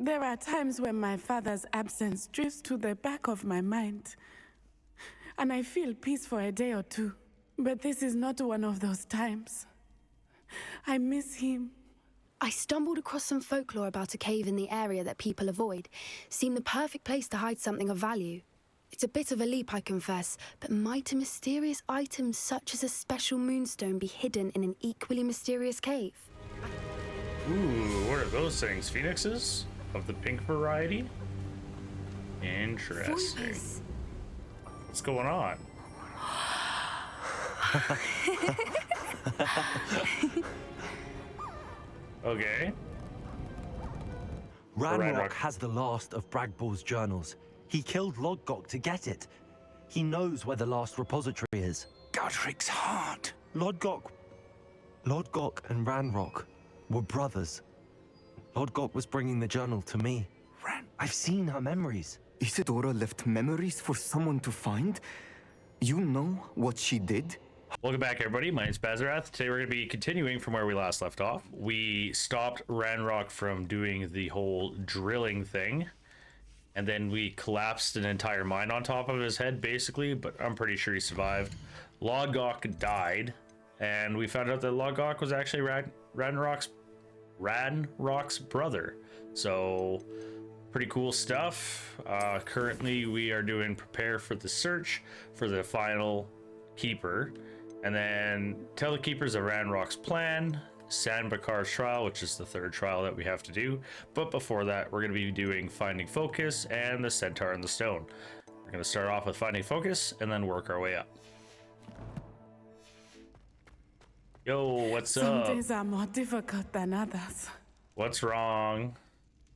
There are times when my father's absence drifts to the back of my mind, and I feel peace for a day or two. But this is not one of those times. I miss him. I stumbled across some folklore about a cave in the area that people avoid. Seemed the perfect place to hide something of value. It's a bit of a leap, I confess, but might a mysterious item such as a special moonstone be hidden in an equally mysterious cave? Ooh, what are those things? Phoenixes? Of the pink variety? Interesting. Voice. What's going on? Okay. Ranrock has the last of Bragball's journals. He killed Lodgok to get it. He knows where the last repository is. Godric's heart. Lodgok and Ranrock were brothers. Lodgok was bringing the journal to me. I've seen her memories. Isidora left memories for someone to find? You know what she did? Welcome back, everybody. My name's Bazerath. Today we're going to be continuing from where we last left off. We stopped Ranrock from doing the whole drilling thing, and then we collapsed an entire mine on top of his head, basically, but I'm pretty sure he survived. Lodgok died, and we found out that Lodgok was actually Ranrock's brother. So, pretty cool stuff. Currently, we are doing prepare for the search for the final keeper, and then tell the keepers of Ranrock's plan, San Bakar's trial, which is the third trial that we have to do. But before that, we're going to be doing Finding Focus and the Centaur and the Stone. We're going to start off with Finding Focus and then work our way up. Yo, what's up? Some days are more difficult than others. What's wrong?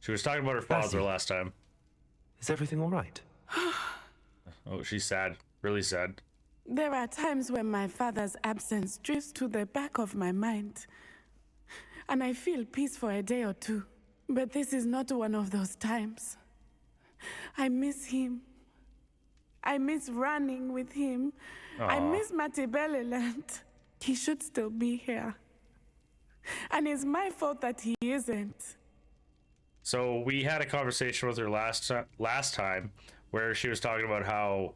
She was talking about her father Bessie. last time. Is everything all right? Oh, she's sad. Really sad. There are times when my father's absence drifts to the back of my mind, and I feel peace for a day or two. But this is not one of those times. I miss him. I miss running with him. I miss Matibeleland. He should still be here. And it's my fault that he isn't. So we had a conversation with her last time where she was talking about how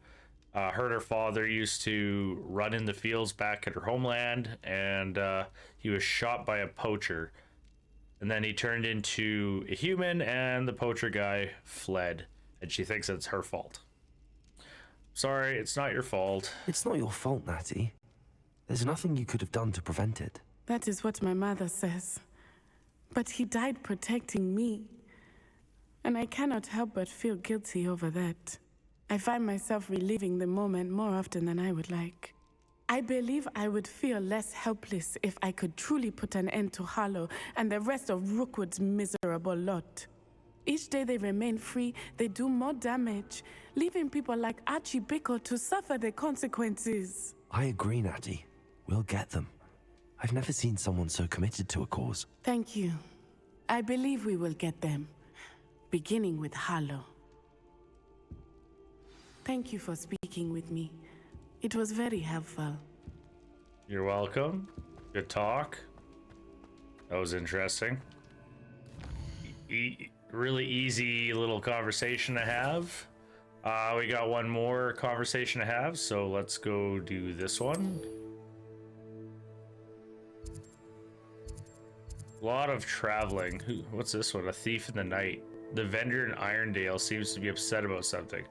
her father used to run in the fields back at her homeland, and he was shot by a poacher, and then he turned into a human, and the poacher guy fled, and she thinks it's her fault. Sorry, it's not your fault. It's not your fault, Natty. There's nothing you could have done to prevent it. That is what my mother says. But he died protecting me. And I cannot help but feel guilty over that. I find myself reliving the moment more often than I would like. I believe I would feel less helpless if I could truly put an end to Harlow and the rest of Rookwood's miserable lot. Each day they remain free, they do more damage, leaving people like Archie Bickle to suffer the consequences. I agree, Natty. We'll get them. I've never seen someone so committed to a cause. Thank you. I believe we will get them, beginning with Harlow. Thank you for speaking with me. It was very helpful. You're welcome. Good talk. That was interesting. Really easy little conversation to have. We got one more conversation to have, so let's go do this one. A lot of traveling. What's this one? A thief in the night. The vendor in Irondale seems to be upset about something.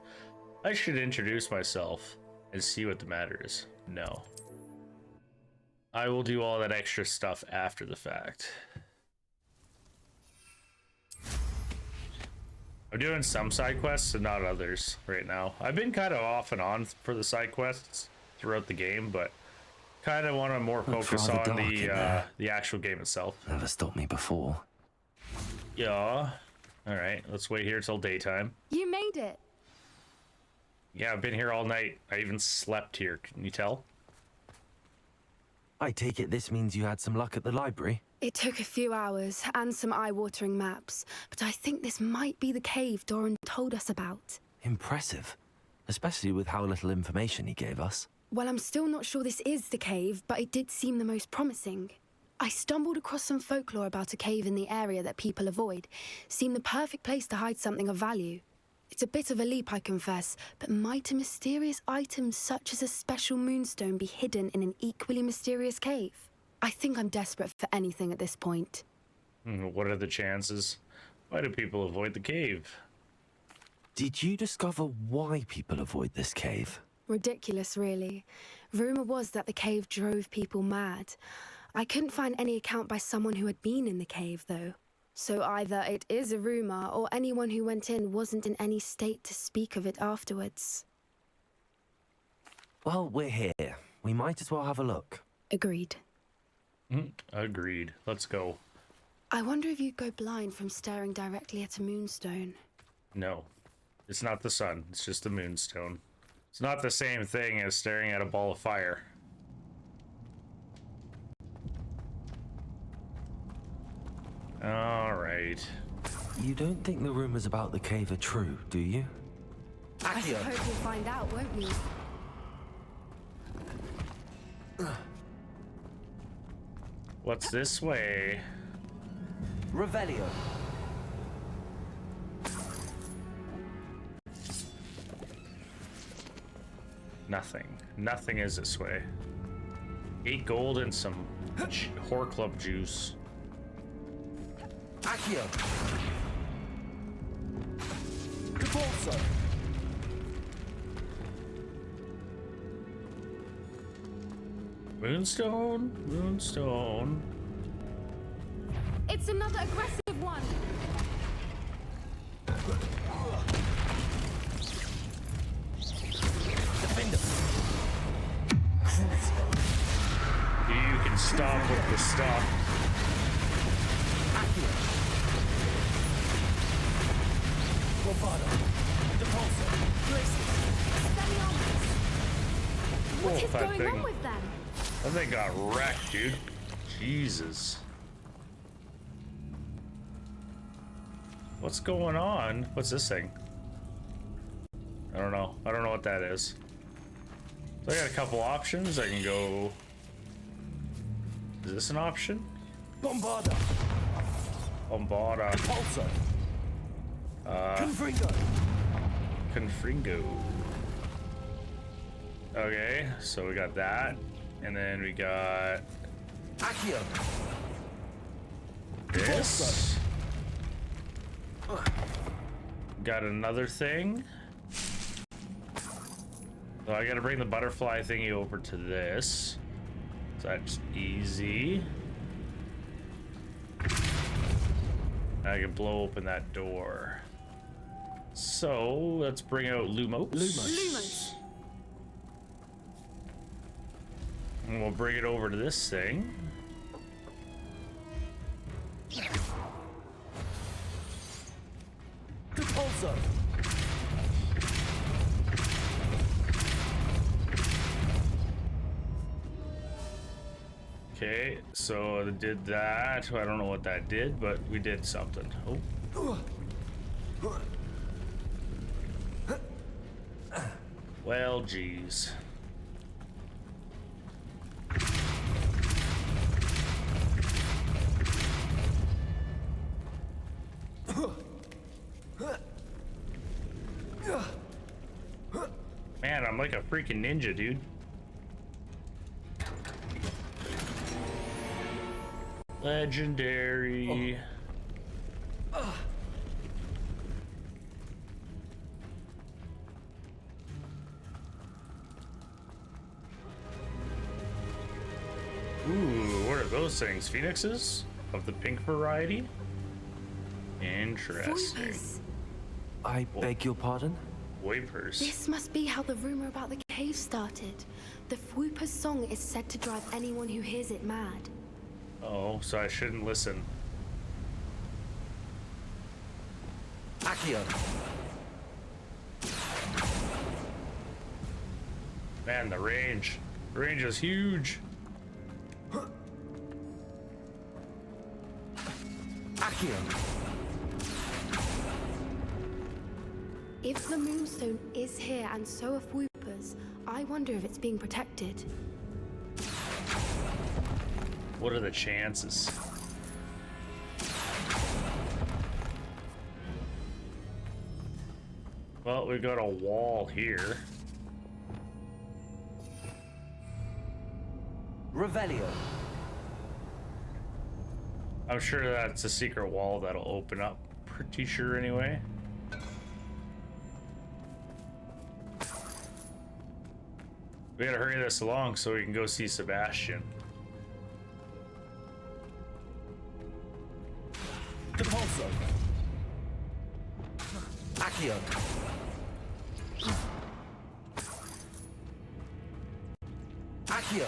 I should introduce myself and see what the matter is. No. I will do all that extra stuff after the fact. I'm doing some side quests and not others right now. I've been kind of off and on for the side quests throughout the game, but kind of want to more focus on the actual game itself. Never stopped me before. Yeah. All right, let's wait here till daytime. You made it. Yeah, I've been here all night. I even slept here. Can you tell? I take it this means you had some luck at the library? It took a few hours and some eye-watering maps, but I think this might be the cave Doran told us about. Impressive. Especially with how little information he gave us. Well, I'm still not sure this is the cave, but it did seem the most promising. I stumbled across some folklore about a cave in the area that people avoid. Seemed the perfect place to hide something of value. It's a bit of a leap, I confess, but might a mysterious item such as a special moonstone be hidden in an equally mysterious cave? I think I'm desperate for anything at this point. What are the chances? Why do people avoid the cave? Did you discover why people avoid this cave? Ridiculous, really. Rumor was that the cave drove people mad. I couldn't find any account by someone who had been in the cave, though. So either it is a rumor, or anyone who went in wasn't in any state to speak of it afterwards. Well, we're here. We might as well have a look. Agreed. Agreed. Let's go. I wonder if you'd go blind from staring directly at a moonstone. No. It's not the sun. It's just the moonstone. It's not the same thing as staring at a ball of fire. Alright. You don't think the rumors about the cave are true, do you? I hope we'll find out, won't we? What's this way? Revelio. Nothing. Nothing is this way. 8 gold and some Whore Club juice. Accio. Capolso. Moonstone? Moonstone. It's another aggressive one! You can stop with the stuff. What is that going thing. on with them? That thing got wrecked, dude. Jesus. What's going on? What's this thing? I don't know. I don't know what that is. So I got a couple options. I can go... Is this an option? Bombarda. Bombarda. Capolso. Confringo. Confringo. Okay, so we got that. And then we got... Accio. this. Got another thing. So I gotta bring the butterfly thingy over to this. So that's easy. I can blow open that door. So let's bring out Lumos. Lumos. And we'll bring it over to this thing. Capolso. Okay, so I did that. I don't know what that did, but we did something. Oh. Well, geez. Man, I'm like a freaking ninja, dude. Legendary. Ooh, what are those things? Phoenixes? Of the pink variety? Interesting. Voipers. I beg your pardon? Wipers. This must be how the rumor about the cave started. The Fwooper's song is said to drive anyone who hears it mad. Oh, so I shouldn't listen. Accio. Man, the range. The range is huge. Accio. If the Moonstone is here and so are Fwoopers, I wonder if it's being protected. What are the chances? Well, we've got a wall here. Revelio. I'm sure that's a secret wall that'll open up. Pretty sure anyway. We gotta hurry this along so we can go see Sebastian. Depulso. Accio. Accio.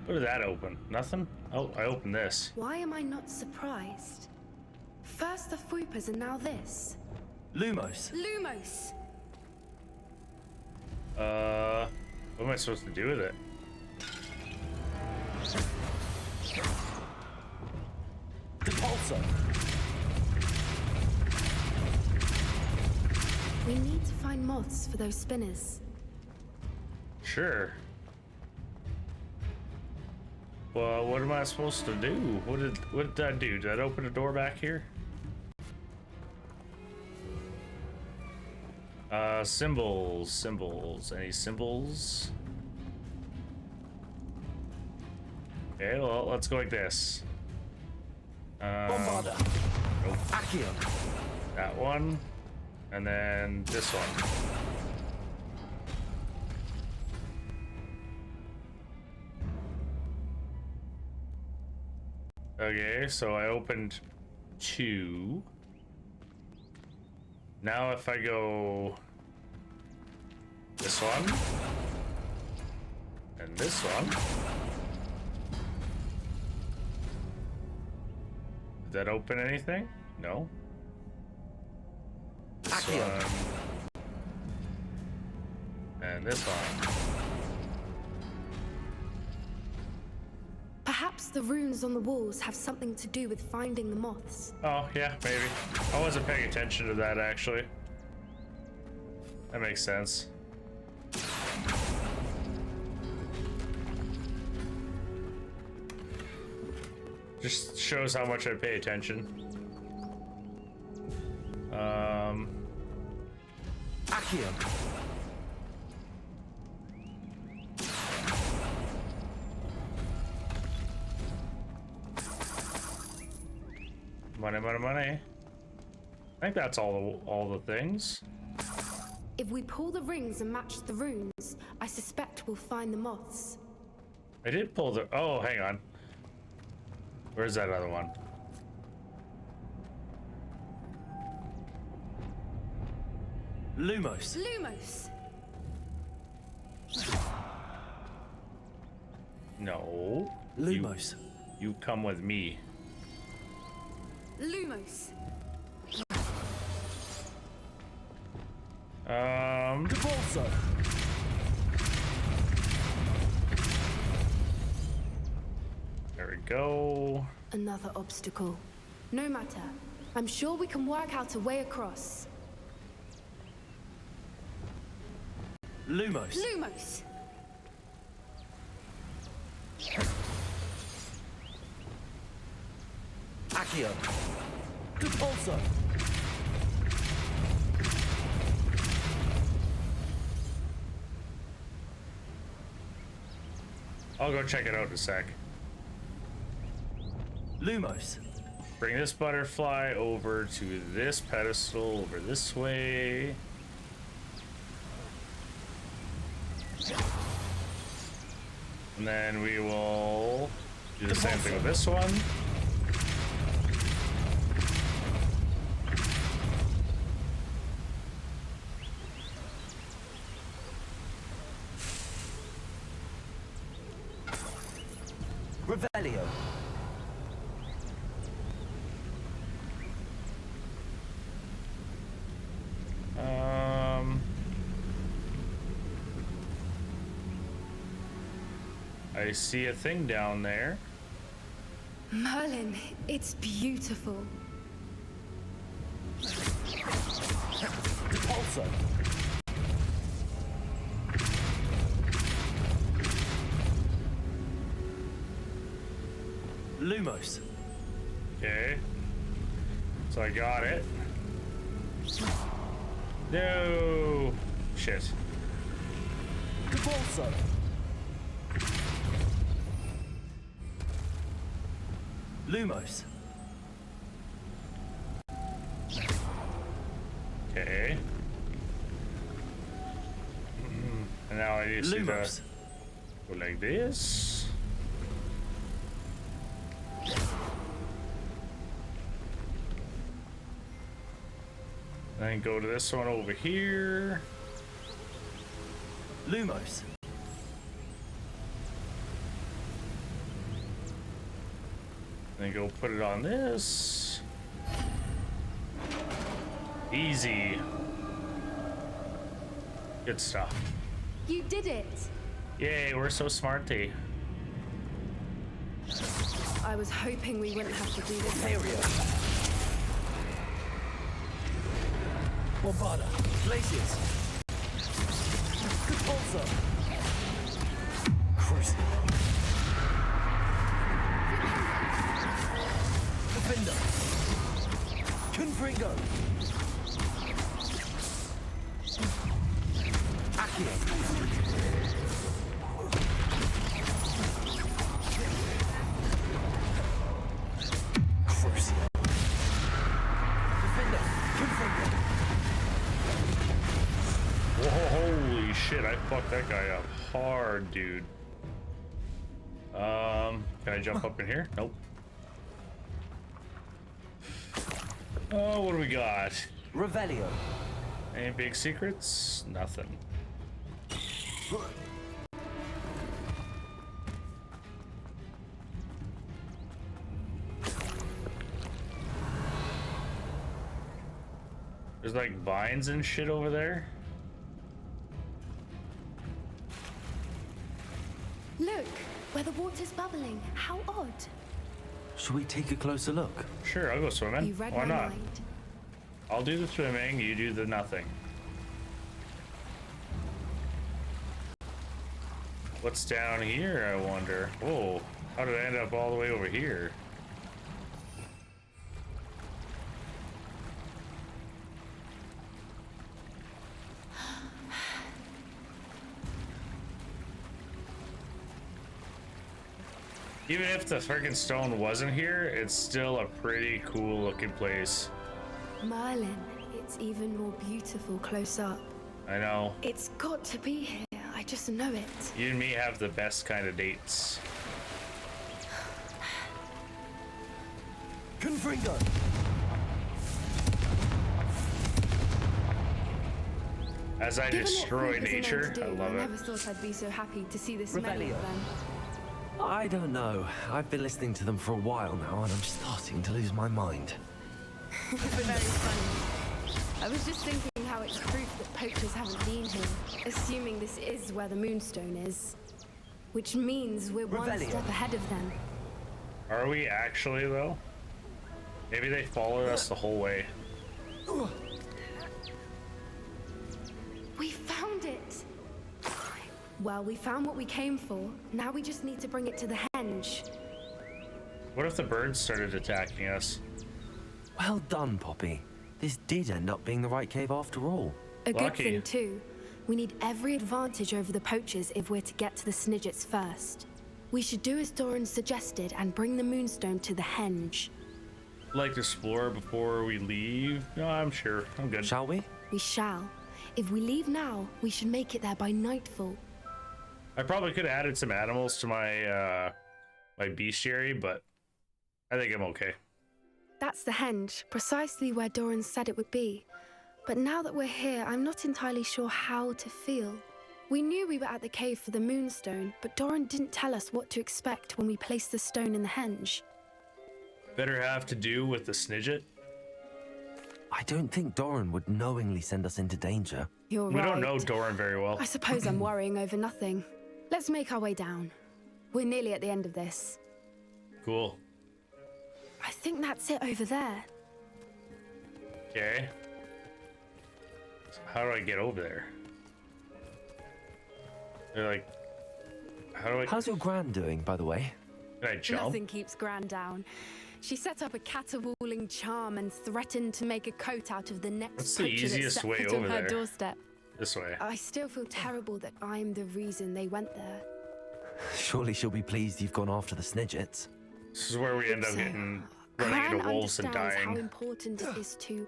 What did that open? Nothing? Oh, I opened this. Why am I not surprised? First the Fwoopas and now this. Lumos. Lumos! What am I supposed to do with it? Depulso. We need to find moths for those spinners. Sure. Well, what am I supposed to do? What did that do? Did that open a door back here? Symbols. Any symbols? Okay, well, let's go like this. Bombarda. Nope. Accio. That one. And then this one. Okay, so I opened 2. Now if I go this one and this one, did that open anything? No. This Accio. one and this one. Perhaps the runes on the walls have something to do with finding the moths. Oh, yeah, maybe. I wasn't paying attention to that, actually. That makes sense. Just shows how much I pay attention. Accio. Money. I think that's all the things. If we pull the rings and match the runes, I suspect we'll find the moths. I did pull the. Oh, hang on. Where's that other one? Lumos. Lumos! No. Lumos. You come with me. Lumos! Depulso. There we go. Another obstacle. No matter. I'm sure we can work out a way across. Lumos. Lumos! Accio. Depulso. I'll go check it out in a sec. Lumos. Bring this butterfly over to this pedestal over this way. And then we will do the same thing with this one. Revelio. I see a thing down there. Merlin, it's beautiful. Also. Lumos. Okay. So I got it. No. Shit. Cabalso. Lumos. Okay. And now I need to see Lumos. go like this. Then go to this one over here. Lumos. Then go put it on this. Easy. Good stuff. You did it! Yay, we're so smarty. I was hoping we wouldn't have to do this. Bombarda. Glaciers. Cabalso. Cruise. Defender. Confringo. Accio. Cruise. Defender. Confringo. Whoa, holy shit, I fucked that guy up hard, dude. Can I jump up in here? Nope. Oh, what do we got? Revelio. Any big secrets? Nothing. There's like vines and shit over there. Look, where the water's bubbling. How odd. Should we take a closer look? Sure, I'll go swimming. You read Why my not? mind. I'll do the swimming, you do the nothing. What's down here, I wonder? Whoa, how did I end up all the way over here? Even if the freaking stone wasn't here, it's still a pretty cool looking place. Merlin, it's even more beautiful close up. I know. It's got to be here. I just know it. You and me have the best kind of dates. Confringo. As I Given what destroy Frank was meant nature, to I do, love I it. never thought I'd be so happy to see this many Revelio. of them. I don't know. I've been listening to them for a while now, and I'm starting to lose my mind. Very funny. I was just thinking how it's proof that poachers haven't been here, assuming this is where the Moonstone is. Which means we're one Revelio. step ahead of them. Are we actually, though? Maybe they followed us the whole way. We found it! Well, we found what we came for. Now we just need to bring it to the henge. What if the birds started attacking us? Well done, Poppy. This did end up being the right cave after all. A good Lucky. thing, too. We need every advantage over the poachers if we're to get to the Snidgets first. We should do as Doran suggested and bring the Moonstone to the henge. Like to explore before we leave? No, I'm sure. I'm good. Shall we? We shall. If we leave now, we should make it there by nightfall. I probably could have added some animals to my my bestiary, but I think I'm okay. That's the henge, precisely where Doran said it would be. But now that we're here, I'm not entirely sure how to feel. We knew we were at the cave for the Moonstone, but Doran didn't tell us what to expect when we placed the stone in the henge. Better have to do with the Snidget. I don't think Doran would knowingly send us into danger. You're We right. don't know Doran very well. I suppose I'm worrying over nothing. Let's make our way down. We're nearly at the end of this. Cool. I think that's it over there. Okay. How do I get over there? They're like, how do I? How's your gran doing, by the way? Can I jump? Nothing keeps Gran down. She set up a caterwauling charm and threatened to make a coat out of the next What's the poacher that easiest set way foot on over her there? doorstep. This way. I still feel terrible that I'm the reason they went there. Surely she'll be pleased you've gone after the Snidgets. This is where we end up So, getting Gran running into wolves and understands how dying. important it is to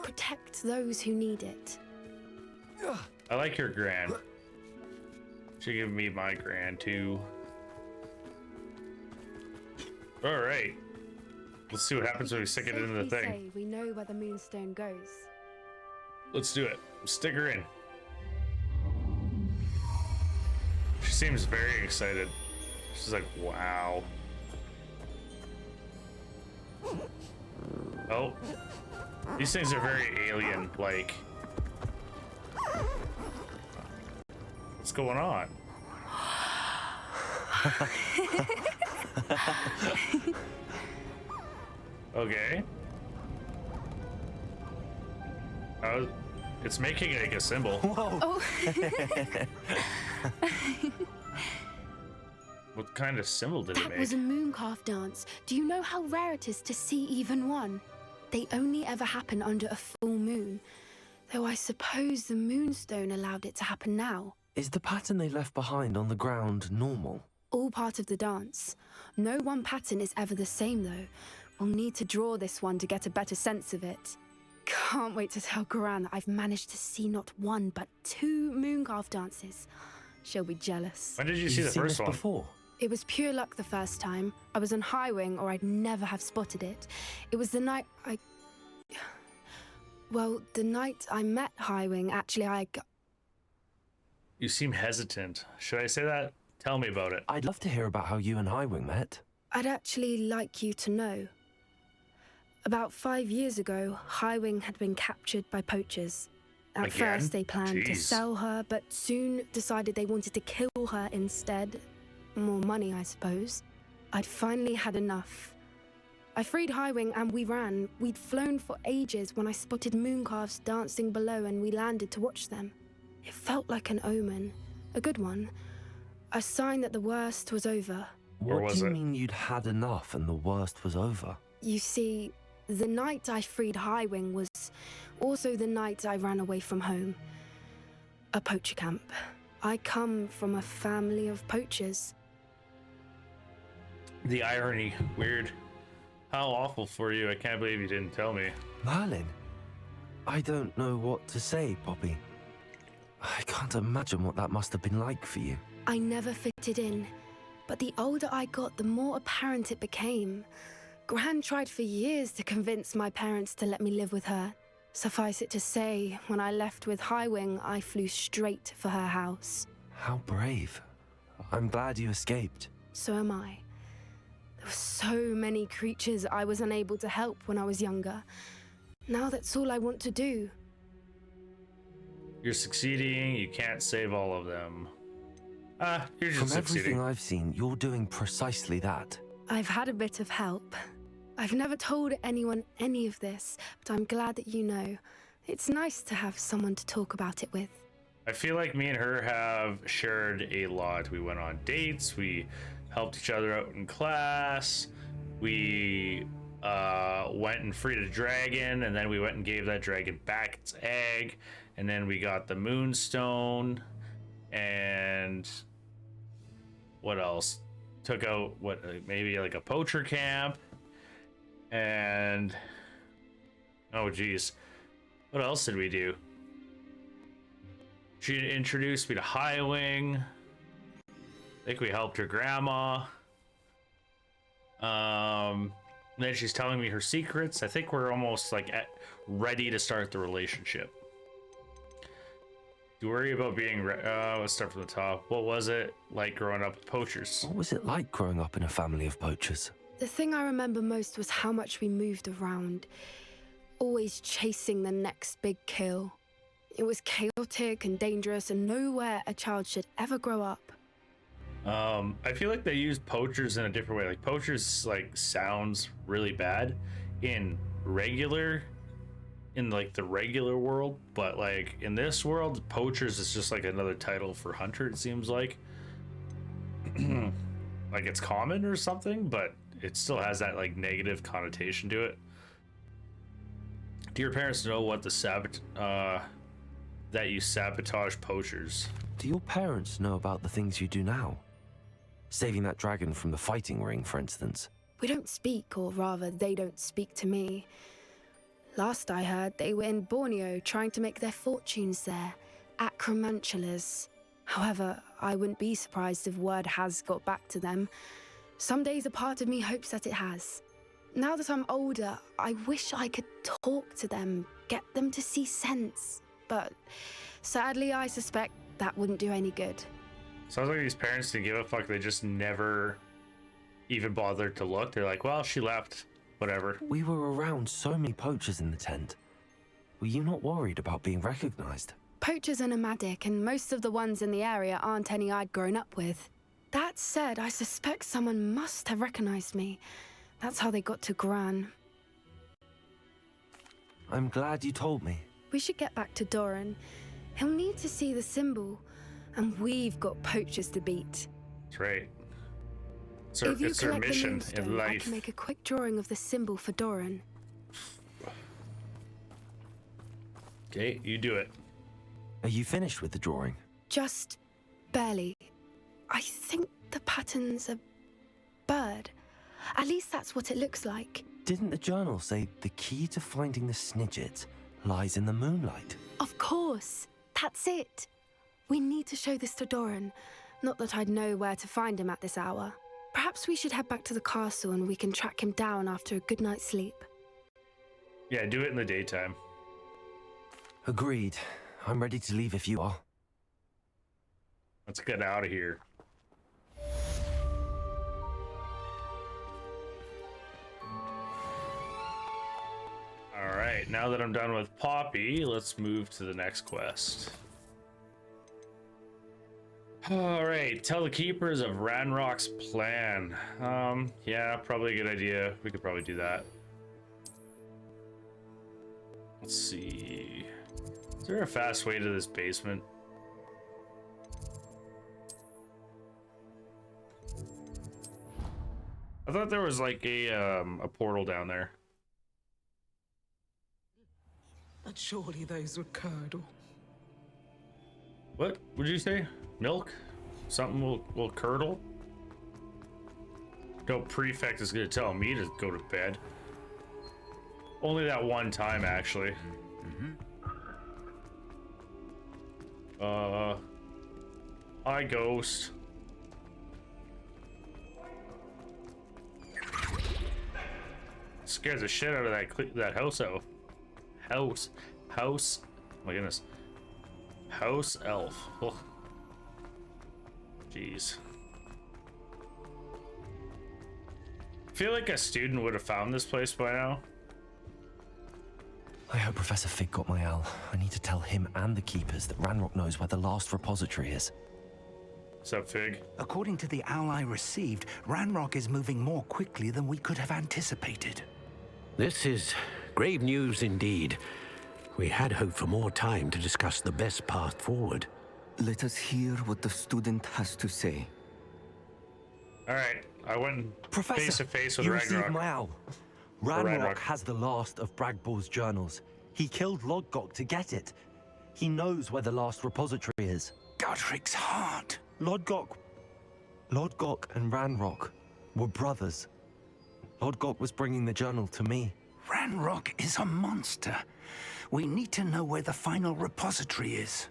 protect those who need it. I like your gran. She gave me my gran too. All right. Let's see what happens when we stick it into the Safely thing. say we know where the moonstone goes. Let's do it. Stick her in. She seems very excited. She's like, wow. Oh. These things are very alien-like. What's going on? Okay. It's making like a symbol. Whoa! Oh, What kind of symbol did it that make? was a mooncalf dance. Do you know how rare it is to see even one? They only ever happen under a full moon. Though I suppose the moonstone allowed it to happen now. Is the pattern they left behind on the ground normal? All part of the dance. No one pattern is ever the same, though. We'll need to draw this one to get a better sense of it. Can't wait to tell Gran that I've managed to see not one, but 2 mooncalf dances. She'll be jealous. When did you see You've the seen first this one? before? It was pure luck the first time. I was on High Wing, or I'd never have spotted it. It was the night Well, the night I met High Wing, actually, You seem hesitant. Should I say that? Tell me about it. I'd love to hear about how you and Highwing met. I'd actually like you to know. About 5 years ago, High Wing had been captured by poachers. At Again? first, they planned to Jeez. sell her, but soon decided they wanted to kill her instead. More money, I suppose. I'd finally had enough. I freed High Wing and we ran. We'd flown for ages when I spotted mooncalves dancing below and we landed to watch them. It felt like an omen. A good one. A sign that the worst was over. Or What was do you it? mean you'd had enough and the worst was over? You see, the night I freed High Wing was also the night I ran away from home. A poacher camp. I come from a family of poachers. The irony. Weird. How awful for you. I can't believe you didn't tell me. Merlin? I don't know what to say, Poppy. I can't imagine what that must have been like for you. I never fitted in, but the older I got, the more apparent it became. Gran tried for years to convince my parents to let me live with her. Suffice it to say, when I left with High Wing, I flew straight for her house. How brave. I'm glad you escaped. So am I. There were so many creatures I was unable to help when I was younger. Now that's all I want to do. You're succeeding. You can't save all of them. You're just From succeeding. everything I've seen, you're doing precisely that. I've had a bit of help. I've never told anyone any of this, but I'm glad that you know. It's nice to have someone to talk about it with. I feel like me and her have shared a lot. We went on dates. We helped each other out in class. We went and freed a dragon, and then we went and gave that dragon back its egg, and then we got the moonstone, and what else? Took out maybe like a poacher camp, and oh geez, what else did we do? She introduced me to High Wing. I think we helped her grandma. Then she's telling me her secrets. I think we're almost like ready to start the relationship. Do worry about being let's start from the top. What was it like growing up with poachers? What was it like growing up in a family of poachers? The thing I remember most was how much we moved around, always chasing the next big kill. It was chaotic and dangerous, and nowhere a child should ever grow up. I feel like they use poachers in a different way. Like poachers like sounds really bad in regular in like the regular world, but like in this world, poachers is just like another title for hunter, it seems like. Like it's common or something, but it still has that like negative connotation to it. Do your parents know what the that you sabotage poachers? Do your parents know about the things you do now? Saving that dragon from the fighting ring, for instance. We don't speak, or rather, they don't speak to me. Last I heard, they were in Borneo trying to make their fortunes there, acromantulas. However, I wouldn't be surprised if word has got back to them. Some days a part of me hopes that it has. Now that I'm older, I wish I could talk to them, get them to see sense. But sadly, I suspect that wouldn't do any good. Sounds like these parents didn't give a fuck. They just never even bothered to look. They're like, well, she left. Whatever. We were around so many poachers in the tent. Were you not worried about being recognized? Poachers are nomadic, and most of the ones in the area aren't any I'd grown up with. That said, I suspect someone must have recognized me. That's how they got to Gran. I'm glad you told me. We should get back to Doran. He'll need to see the symbol, and we've got poachers to beat. That's right. If you It's their collect the mission moonstone, in I life. can make a quick drawing of the symbol for Doran. Okay, you do it. Are you finished with the drawing? Just barely. I think the pattern's a bird. At least that's what it looks like. Didn't the journal say the key to finding the Snidget lies in the moonlight? Of course. That's it. We need to show this to Doran. Not that I'd know where to find him at this hour. Perhaps we should head back to the castle and we can track him down after a good night's sleep. Yeah, do it in the daytime. Agreed. I'm ready to leave if you are. Let's get out of here. Alright, now that I'm done with Poppy, let's move to the next quest. Alright, tell the keepers of Ranrock's plan. Yeah, probably a good idea. We could probably do that. Let's see. Is there a fast way to this basement? I thought there was like a portal down there. But surely those would curdle. What would you say? Milk? Something will curdle? No prefect is gonna tell me to go to bed. Only that one time, actually. Hi, ghost. Scares the shit out of that house elf. House. Oh my goodness. House elf. Ugh. Jeez. I feel like a student would have found this place by now. I hope Professor Fig got my owl. I need to tell him and the keepers that Ranrock knows where the last repository is. What's up, Fig? According to the owl I received, Ranrock is moving more quickly than we could have anticipated. This is grave news indeed. We had hoped for more time to discuss the best path forward. Let us hear what the student has to say. Alright, I went Professor, face to face with you received Ragnarok. my owl. Ranrock has the last of Bragbor's journals. He killed Lodgok to get it. He knows where the last repository is. Godric's heart. Lodgok and Ranrock were brothers. Lodgok was bringing the journal to me. Ranrock is a monster. We need to know where the final repository is.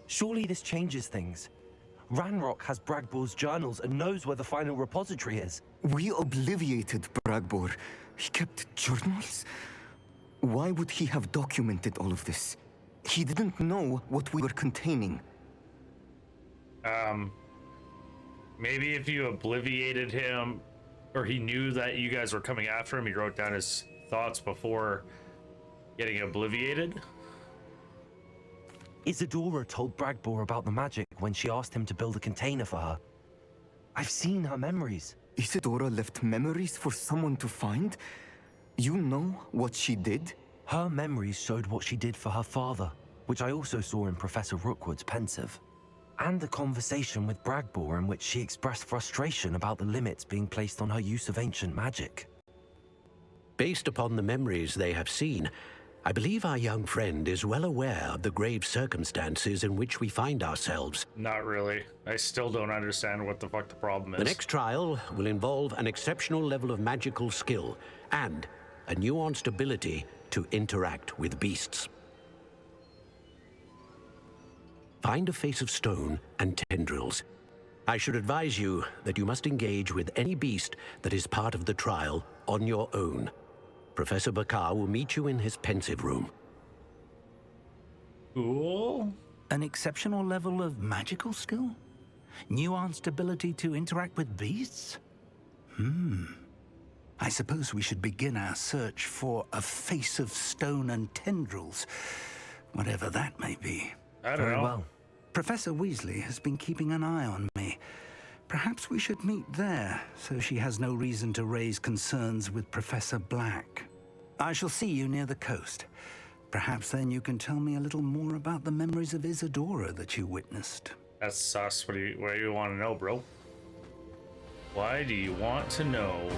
Surely this changes things. Ranrock has Bragbor's journals and knows where the final repository is. We obliviated Bragbor. He kept journals? Why would he have documented all of this? He didn't know what we were containing. Maybe if you obliviated him, or he knew that you guys were coming after him, he wrote down his thoughts before getting obliviated. Isadora told Bragbor about the magic when she asked him to build a container for her. I've seen her memories. Isadora left memories for someone to find? You know what she did? Her memories showed what she did for her father, which I also saw in Professor Rookwood's pensive. And a conversation with Bragbor in which she expressed frustration about the limits being placed on her use of ancient magic. Based upon the memories they have seen, I believe our young friend is well aware of the grave circumstances in which we find ourselves. Not really. I still don't understand what the fuck the problem is. The next trial will involve an exceptional level of magical skill and a nuanced ability to interact with beasts. Find a face of stone and tendrils. I should advise you that you must engage with any beast that is part of the trial on your own. Professor Bakar will meet you in his pensive room. Cool. An exceptional level of magical skill? Nuanced ability to interact with beasts? I suppose we should begin our search for a face of stone and tendrils, whatever that may be. I don't Very know. well. Professor Weasley has been keeping an eye on me. Perhaps we should meet there, so she has no reason to raise concerns with Professor Black. I shall see you near the coast. Perhaps then you can tell me a little more about the memories of Isadora that you witnessed. That's sus. What do you want to know, bro? Why do you want to know?